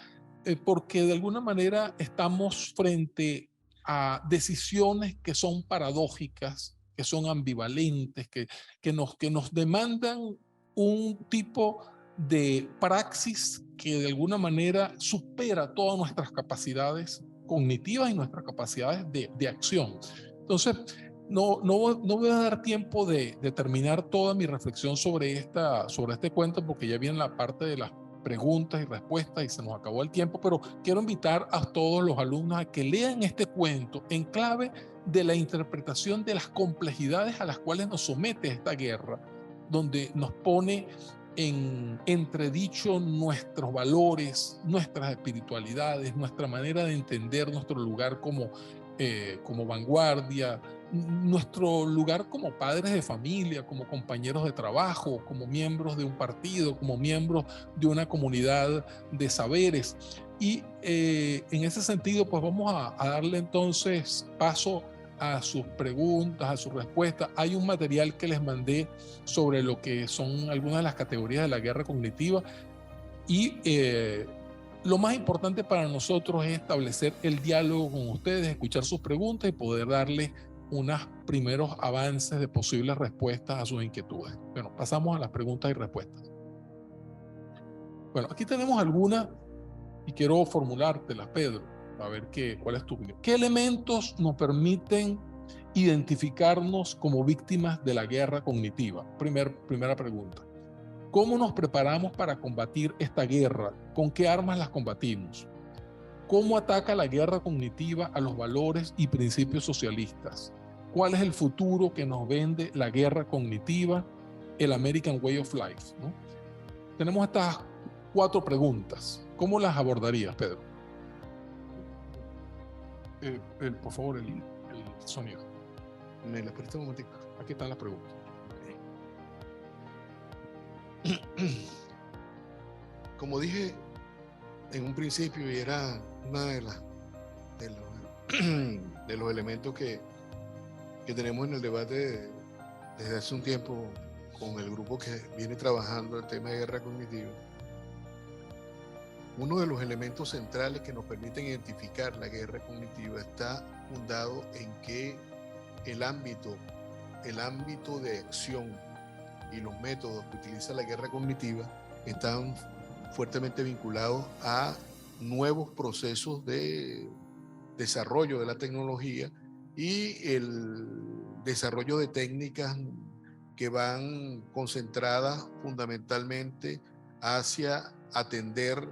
porque de alguna manera estamos frente a decisiones que son paradójicas, que son ambivalentes, que nos demandan un tipo de praxis que de alguna manera supera todas nuestras capacidades cognitivas y nuestras capacidades de acción. Entonces, no voy a dar tiempo de terminar toda mi reflexión sobre este cuento, porque ya viene la parte de las preguntas y respuestas y se nos acabó el tiempo, pero quiero invitar a todos los alumnos a que lean este cuento en clave de la interpretación de las complejidades a las cuales nos somete esta guerra, donde nos pone en entredicho nuestros valores, nuestras espiritualidades, nuestra manera de entender nuestro lugar como vanguardia, nuestro lugar como padres de familia, como compañeros de trabajo, como miembros de un partido, como miembros de una comunidad de saberes. Y en ese sentido, pues vamos a darle entonces paso a sus preguntas, a sus respuestas. Hay un material que les mandé sobre lo que son algunas de las categorías de la guerra cognitiva y lo más importante para nosotros es establecer el diálogo con ustedes, escuchar sus preguntas y poder darles unos primeros avances de posibles respuestas a sus inquietudes. Bueno, pasamos a las preguntas y respuestas. Bueno, aquí tenemos algunas y quiero formulártelas, Pedro, a ver cuál es tu opinión. ¿Qué elementos nos permiten identificarnos como víctimas de la guerra cognitiva? Primera pregunta. ¿Cómo nos preparamos para combatir esta guerra? ¿Con qué armas las combatimos? ¿Cómo ataca la guerra cognitiva a los valores y principios socialistas? ¿Cuál es el futuro que nos vende la guerra cognitiva, el American Way of Life, ¿no? Tenemos estas 4 preguntas. ¿Cómo las abordarías, Pedro? Por favor, el sonido. Me la presta un momentico. Aquí están las preguntas. Como dije en un principio, y era una de los elementos que tenemos en el debate desde hace un tiempo con el grupo que viene trabajando el tema de guerra cognitiva, uno de los elementos centrales que nos permiten identificar la guerra cognitiva está fundado en que el ámbito de acción y los métodos que utiliza la guerra cognitiva están fuertemente vinculados a nuevos procesos de desarrollo de la tecnología y el desarrollo de técnicas que van concentradas fundamentalmente hacia atender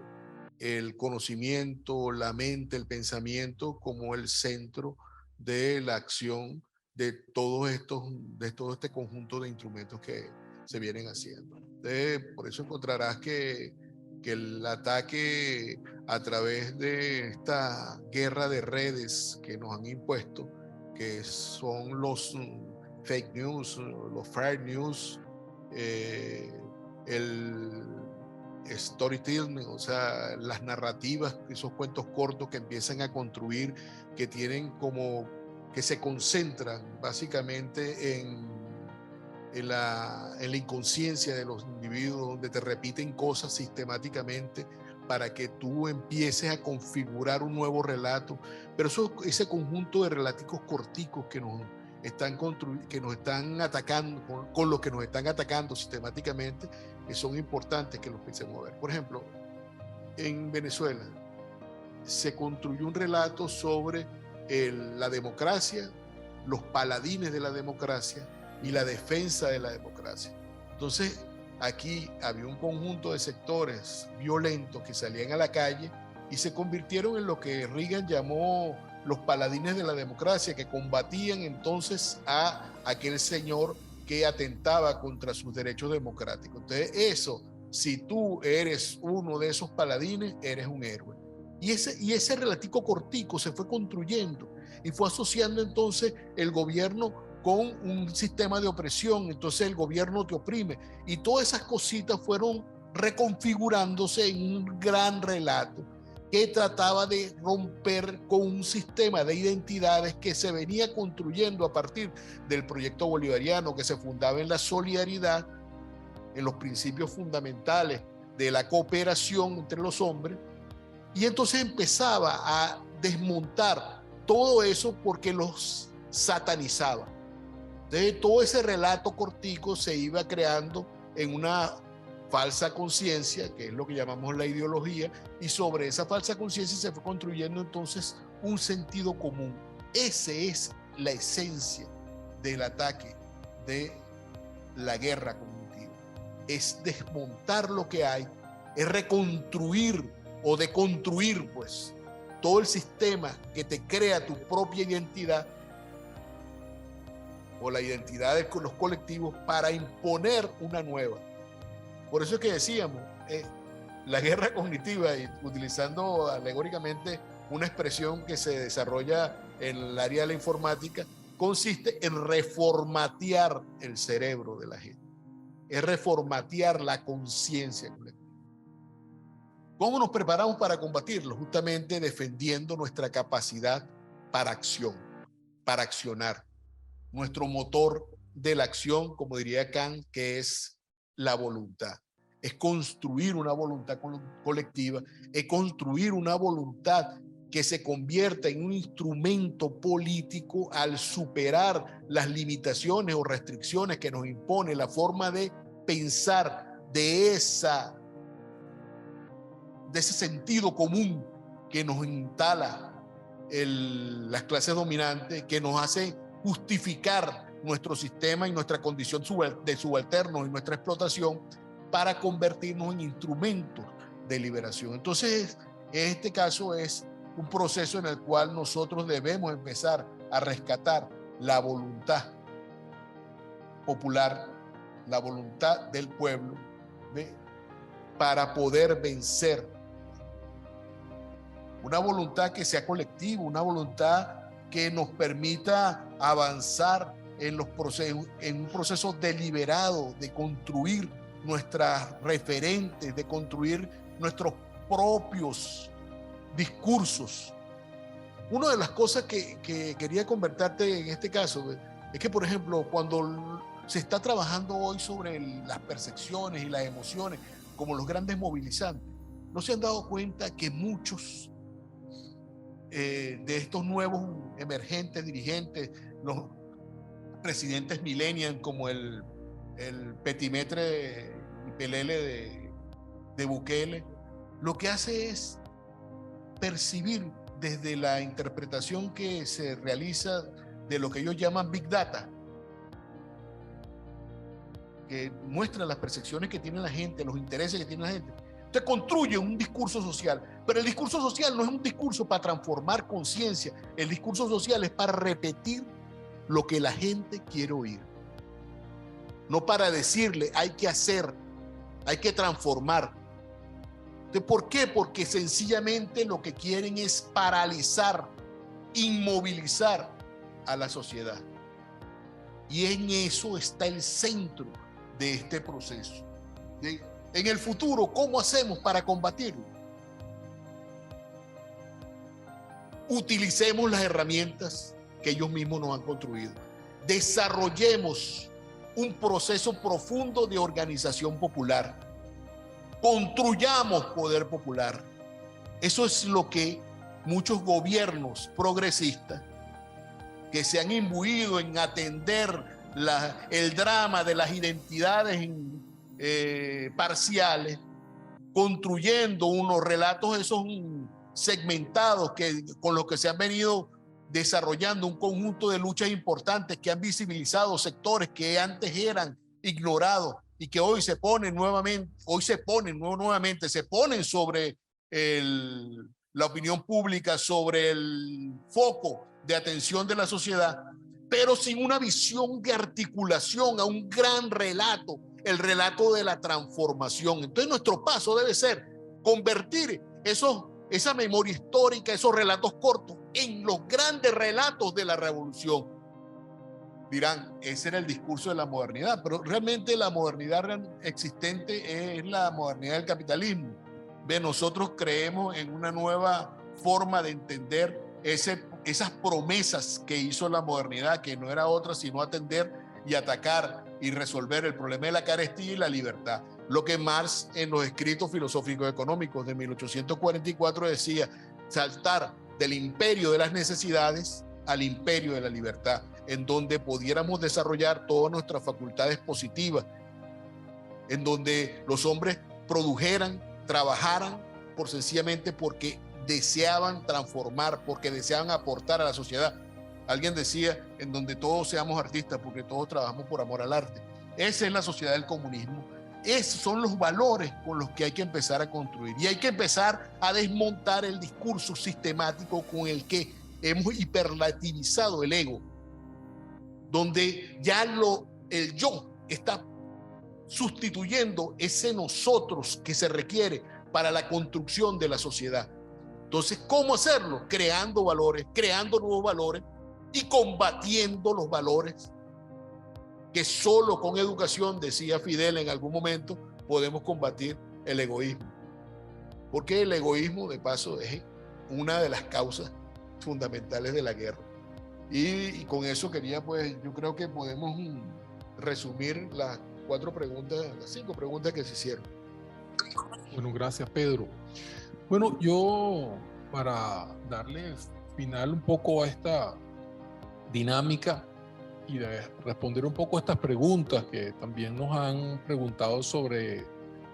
el conocimiento, la mente, el pensamiento como el centro de la acción de todo este conjunto de instrumentos que se vienen haciendo. Entonces, por eso encontrarás que el ataque a través de esta guerra de redes que nos han impuesto, que son los fake news, los fair news, el storytelling, o sea, las narrativas, esos cuentos cortos que empiezan a construir, que tienen como que se concentran básicamente en la inconsciencia de los individuos, donde te repiten cosas sistemáticamente para que tú empieces a configurar un nuevo relato. Pero ese conjunto de relaticos corticos que nos están atacando, con los que nos están atacando sistemáticamente, que son importantes que los pensemos a ver. Por ejemplo, en Venezuela se construyó un relato sobre la democracia, los paladines de la democracia y la defensa de la democracia. Entonces, aquí había un conjunto de sectores violentos que salían a la calle y se convirtieron en lo que Reagan llamó los paladines de la democracia, que combatían entonces a aquel señor que atentaba contra sus derechos democráticos. Entonces, eso, si tú eres uno de esos paladines, eres un héroe. Y ese relatico cortico se fue construyendo y fue asociando entonces el gobierno con un sistema de opresión. Entonces el gobierno te oprime y todas esas cositas fueron reconfigurándose en un gran relato que trataba de romper con un sistema de identidades que se venía construyendo a partir del proyecto bolivariano, que se fundaba en la solidaridad, en los principios fundamentales de la cooperación entre los hombres. Y entonces empezaba a desmontar todo eso porque los satanizaba. Entonces todo ese relato cortico se iba creando en una falsa conciencia, que es lo que llamamos la ideología, y sobre esa falsa conciencia se fue construyendo entonces un sentido común. Esa es la esencia del ataque de la guerra cognitiva. Es desmontar lo que hay, es reconstruir o deconstruir, pues, todo el sistema que te crea tu propia identidad o la identidad de los colectivos para imponer una nueva. Por eso es que decíamos, la guerra cognitiva, y utilizando alegóricamente una expresión que se desarrolla en el área de la informática, consiste en reformatear el cerebro de la gente, es reformatear la conciencia colectiva. ¿Cómo nos preparamos para combatirlo? Justamente defendiendo nuestra capacidad para acción, para accionar. Nuestro motor de la acción, como diría Kant, que es la voluntad. Es construir una voluntad colectiva, es construir una voluntad que se convierta en un instrumento político al superar las limitaciones o restricciones que nos impone la forma de pensar de ese sentido común que nos instala las clases dominantes, que nos hace justificar nuestro sistema y nuestra condición de subalternos y nuestra explotación para convertirnos en instrumentos de liberación. Entonces, en este caso es un proceso en el cual nosotros debemos empezar a rescatar la voluntad popular, la voluntad del pueblo, para poder vencer. Una voluntad que sea colectiva, una voluntad que nos permita avanzar en un proceso deliberado de construir nuestras referentes, de construir nuestros propios discursos. Una de las cosas que quería convertirte en este caso es que, por ejemplo, cuando se está trabajando hoy sobre las percepciones y las emociones como los grandes movilizantes, no se han dado cuenta que muchos de estos nuevos emergentes dirigentes, los presidentes millennials como el Petimetre y Pelele de Bukele, lo que hace es percibir desde la interpretación que se realiza de lo que ellos llaman Big Data, que muestra las percepciones que tiene la gente, los intereses que tiene la gente. Usted construye un discurso social, pero el discurso social no es un discurso para transformar conciencia, el discurso social es para repetir lo que la gente quiere oír, no para decirle hay que hacer, hay que transformar. ¿Por qué? Porque sencillamente lo que quieren es paralizar, inmovilizar a la sociedad. Y en eso está el centro de este proceso. En el futuro, ¿cómo hacemos para combatirlo? Utilicemos las herramientas que ellos mismos nos han construido. Desarrollemos un proceso profundo de organización popular. Construyamos poder popular. Eso es lo que muchos gobiernos progresistas que se han imbuido en atender el drama de las identidades parciales, construyendo unos relatos esos segmentados con los que se han venido desarrollando un conjunto de luchas importantes que han visibilizado sectores que antes eran ignorados y que hoy se ponen nuevamente, se ponen sobre la opinión pública, sobre el foco de atención de la sociedad, pero sin una visión de articulación a un gran relato, el relato de la transformación. Entonces nuestro paso debe ser convertir esa memoria histórica, esos relatos cortos, en los grandes relatos de la revolución. Dirán, ese era el discurso de la modernidad, pero realmente la modernidad existente es la modernidad del capitalismo. Nosotros creemos en una nueva forma de entender esas promesas que hizo la modernidad, que no era otra sino atender y atacar y resolver el problema de la carestía y la libertad. Lo que Marx en los escritos filosóficos económicos de 1844 decía, saltar del imperio de las necesidades al imperio de la libertad, en donde pudiéramos desarrollar todas nuestras facultades positivas, en donde los hombres produjeran, trabajaran sencillamente porque deseaban transformar, porque deseaban aportar a la sociedad. Alguien decía, en donde todos seamos artistas, porque todos trabajamos por amor al arte. Esa es la sociedad del comunismo. Esos son los valores con los que hay que empezar a construir. Y hay que empezar a desmontar el discurso sistemático con el que hemos hiperlativizado el ego, donde ya el yo está sustituyendo ese nosotros que se requiere para la construcción de la sociedad. Entonces, ¿cómo hacerlo? Creando valores, creando nuevos valores y combatiendo los valores que solo con educación, decía Fidel en algún momento, podemos combatir el egoísmo. Porque el egoísmo, de paso, es una de las causas fundamentales de la guerra. Y con eso quería, pues, yo creo que podemos resumir las 5 preguntas que se hicieron. Bueno, gracias, Pedro. Bueno, yo para darle final un poco a esta dinámica y de responder un poco a estas preguntas que también nos han preguntado sobre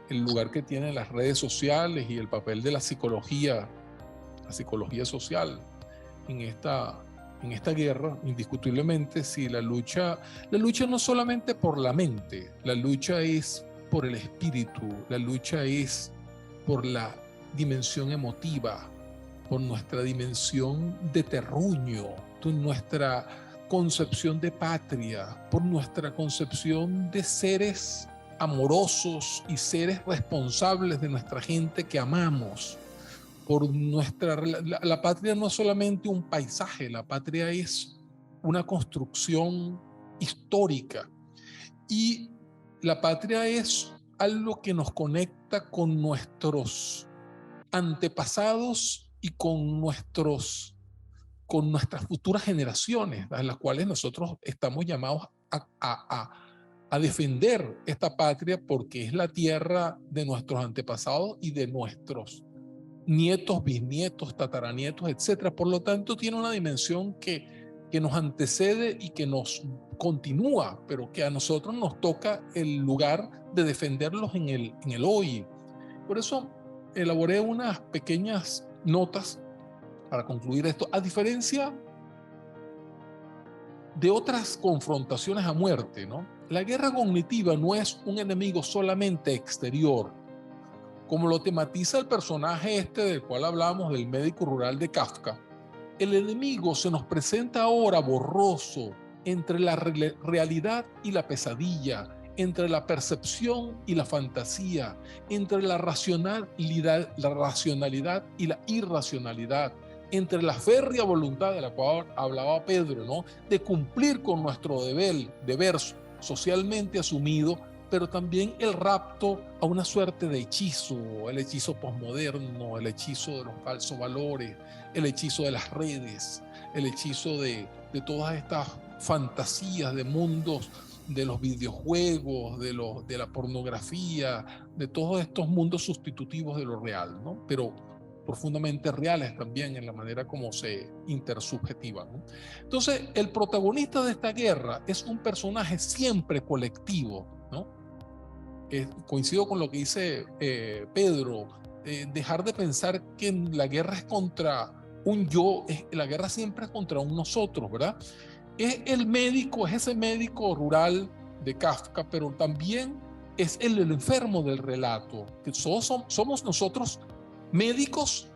el lugar que tienen las redes sociales y el papel de la psicología social en esta guerra, indiscutiblemente, sí, la lucha no solamente por la mente, la lucha es por el espíritu, la lucha es por la dimensión emotiva, por nuestra dimensión de terruño, por nuestra concepción de patria, por nuestra concepción de seres amorosos y seres responsables de nuestra gente que amamos. Por la patria no es solamente un paisaje, la patria es una construcción histórica y la patria es algo que nos conecta con nuestros antepasados y con nuestras futuras generaciones, a las cuales nosotros estamos llamados a defender esta patria porque es la tierra de nuestros antepasados y de nuestros nietos, bisnietos, tataranietos, etcétera. Por lo tanto, tiene una dimensión que nos antecede y que nos continúa, pero que a nosotros nos toca el lugar de defenderlos en el hoy. Por eso elaboré unas pequeñas notas para concluir esto. A diferencia de otras confrontaciones a muerte, ¿no? La guerra cognitiva no es un enemigo solamente exterior, como lo tematiza el personaje del cual hablamos, del médico rural de Kafka. El enemigo se nos presenta ahora borroso entre la realidad y la pesadilla, entre la percepción y la fantasía, entre la racionalidad y la irracionalidad, entre la férrea voluntad de la cual hablaba Pedro, ¿no?, de cumplir con nuestro deber socialmente asumido, pero también el rapto a una suerte de hechizo, el hechizo posmoderno, el hechizo de los falsos valores, el hechizo de las redes, el hechizo de de todas estas fantasías de mundos, de los videojuegos, de la pornografía, de todos estos mundos sustitutivos de lo real, ¿no? Pero profundamente reales también en la manera como se intersubjetivan, ¿no? Entonces, el protagonista de esta guerra es un personaje siempre colectivo, ¿no? Coincido con lo que dice Pedro, dejar de pensar que la guerra es contra un yo, la guerra siempre es contra un nosotros, ¿verdad? Es el médico, es ese médico rural de Kafka, pero también es el enfermo del relato, que somos nosotros médicos,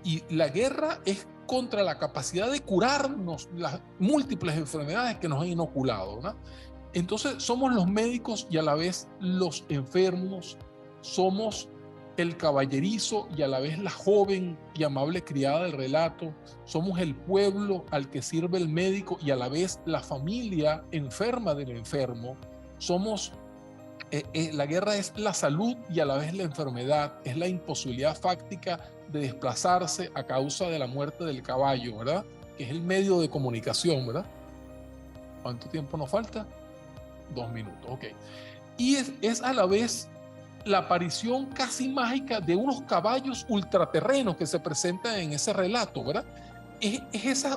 y la guerra es contra la capacidad de curarnos las múltiples enfermedades que nos han inoculado, ¿no? Entonces somos los médicos y a la vez los enfermos, somos el caballerizo y a la vez la joven y amable criada del relato, somos el pueblo al que sirve el médico y a la vez la familia enferma del enfermo, somos la guerra es la salud y a la vez la enfermedad, es la imposibilidad fáctica de desplazarse a causa de la muerte del caballo, ¿verdad? Que es el medio de comunicación, ¿verdad? ¿Cuánto tiempo nos falta? 2 minutos, ok. Y es a la vez la aparición casi mágica de unos caballos ultraterrenos que se presentan en ese relato, ¿verdad?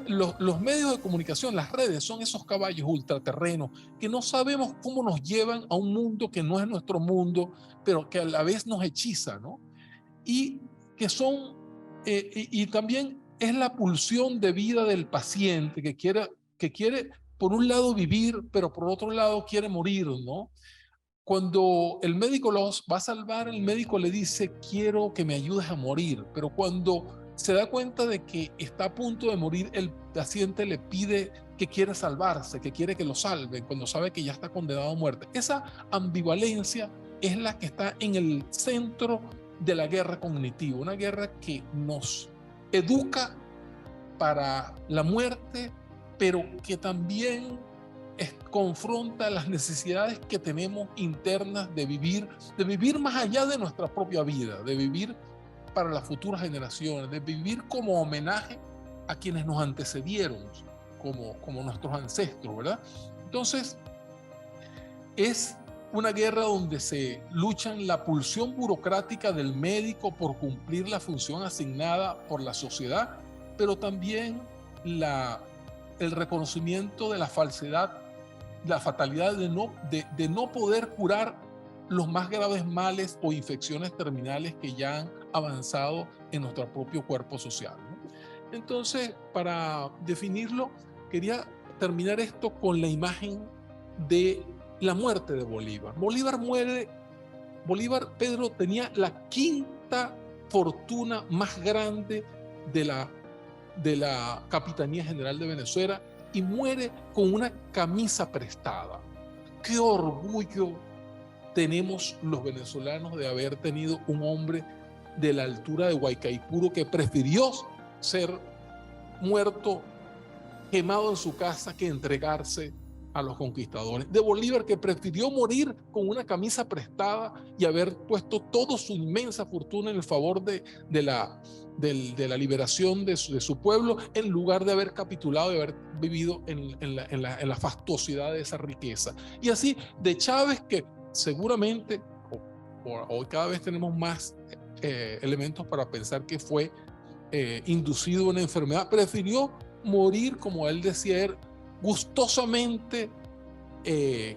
Los medios de comunicación, las redes, son esos caballos ultraterrenos que no sabemos cómo nos llevan a un mundo que no es nuestro mundo, pero que a la vez nos hechiza, ¿no? Y que son, y también es la pulsión de vida del paciente que quiere, por un lado, vivir, pero por otro lado quiere morir, ¿no? Cuando el médico los va a salvar, el médico le dice, quiero que me ayudes a morir, pero cuando se da cuenta de que está a punto de morir, el paciente le pide que quiere salvarse, que quiere que lo salven, cuando sabe que ya está condenado a muerte. Esa ambivalencia es la que está en el centro de la guerra cognitiva, una guerra que nos educa para la muerte, pero que también confronta las necesidades que tenemos internas de vivir más allá de nuestra propia vida, de vivir para las futuras generaciones, de vivir como homenaje a quienes nos antecedieron, como nuestros ancestros, ¿verdad? Entonces, es una guerra donde se luchan la pulsión burocrática del médico por cumplir la función asignada por la sociedad, pero también el reconocimiento de la falsedad, la fatalidad de no poder curar los más graves males o infecciones terminales que ya han avanzado en nuestro propio cuerpo social, ¿no? Entonces, para definirlo, quería terminar esto con la imagen de la muerte de Bolívar. Bolívar muere, Pedro, tenía la quinta fortuna más grande de la Capitanía General de Venezuela y muere con una camisa prestada. Qué orgullo tenemos los venezolanos de haber tenido un hombre de la altura de Guaycaipuro que prefirió ser muerto, quemado en su casa, que entregarse a los conquistadores. De Bolívar, que prefirió morir con una camisa prestada y haber puesto toda su inmensa fortuna en el favor de la liberación de su pueblo, en lugar de haber capitulado y haber vivido en la fastuosidad de esa riqueza. Y así de Chávez, que seguramente hoy cada vez tenemos más elementos para pensar que fue inducido una enfermedad, prefirió morir, como él decía, gustosamente,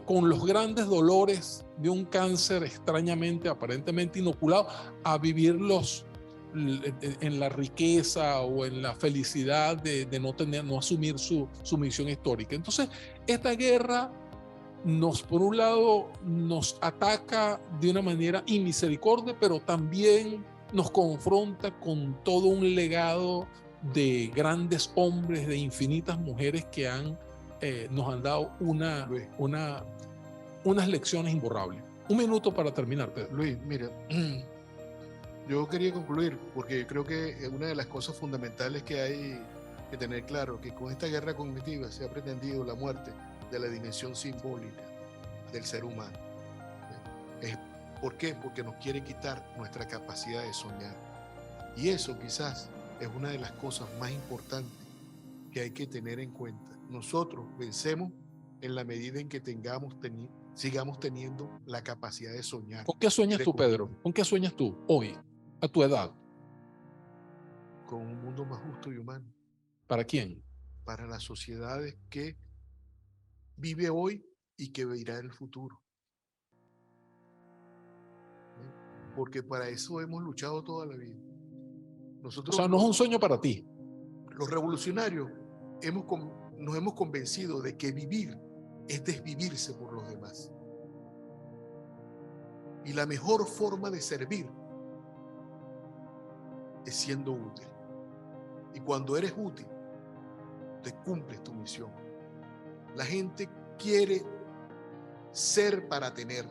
con los grandes dolores de un cáncer extrañamente, aparentemente inoculado, a vivirlos en la riqueza o en la felicidad de no asumir su misión histórica. Entonces, esta guerra por un lado, nos ataca de una manera inmisericordia, pero también nos confronta con todo un legado de grandes hombres, de infinitas mujeres que nos han dado unas lecciones imborrables. Un minuto para terminar, Pedro. Luis, mira, yo quería concluir porque creo que una de las cosas fundamentales que hay que tener claro, que con esta guerra cognitiva se ha pretendido la muerte de la dimensión simbólica del ser humano. ¿Por qué? Porque nos quiere quitar nuestra capacidad de soñar. Y eso quizás es una de las cosas más importantes que hay que tener en cuenta. Nosotros vencemos en la medida en que sigamos teniendo la capacidad de soñar. ¿Con qué sueñas tú, Pedro? ¿Con qué sueñas tú hoy, a tu edad? Con un mundo más justo y humano. ¿Para quién? Para las sociedades que vive hoy y que verá en el futuro. Porque para eso hemos luchado toda la vida. Nosotros, O sea, no es un sueño para ti. Los revolucionarios nos hemos convencido de que vivir es desvivirse por los demás. Y la mejor forma de servir es siendo útil. Y cuando eres útil, te cumples tu misión. La gente quiere ser para tener.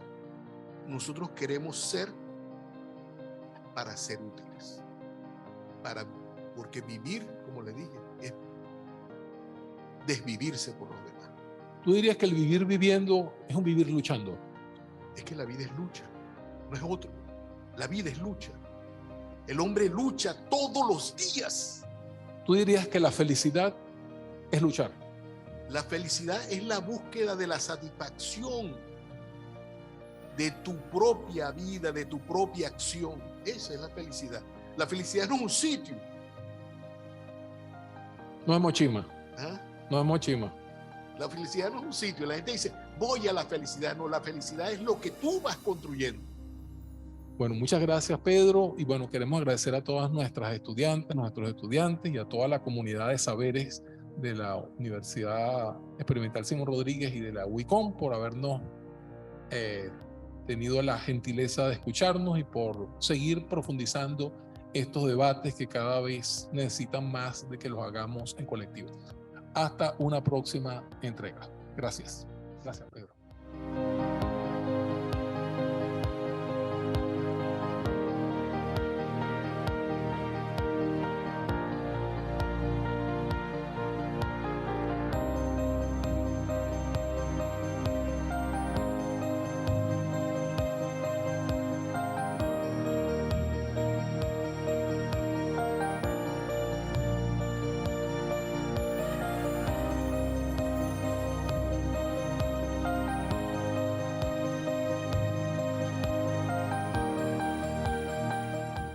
Nosotros queremos ser para ser útiles. Porque vivir, como le dije, es desvivirse por los demás. ¿Tú dirías que el vivir viviendo es un vivir luchando? Es que la vida es lucha, no es otro. La vida es lucha. El hombre lucha todos los días. ¿Tú dirías que la felicidad es luchar? La felicidad es la búsqueda de la satisfacción de tu propia vida, de tu propia acción. Esa es la felicidad. La felicidad no es un sitio. No es mochima. ¿Ah? No es mochima. La felicidad no es un sitio. La gente dice, voy a la felicidad. No, la felicidad es lo que tú vas construyendo. Bueno, muchas gracias, Pedro. Y bueno, queremos agradecer a todas nuestras estudiantes, nuestros estudiantes y a toda la comunidad de saberes de la Universidad Experimental Simón Rodríguez y de la UICOM por habernos tenido la gentileza de escucharnos y por seguir profundizando estos debates que cada vez necesitan más de que los hagamos en colectivo. Hasta una próxima entrega. Gracias. Gracias, Pedro.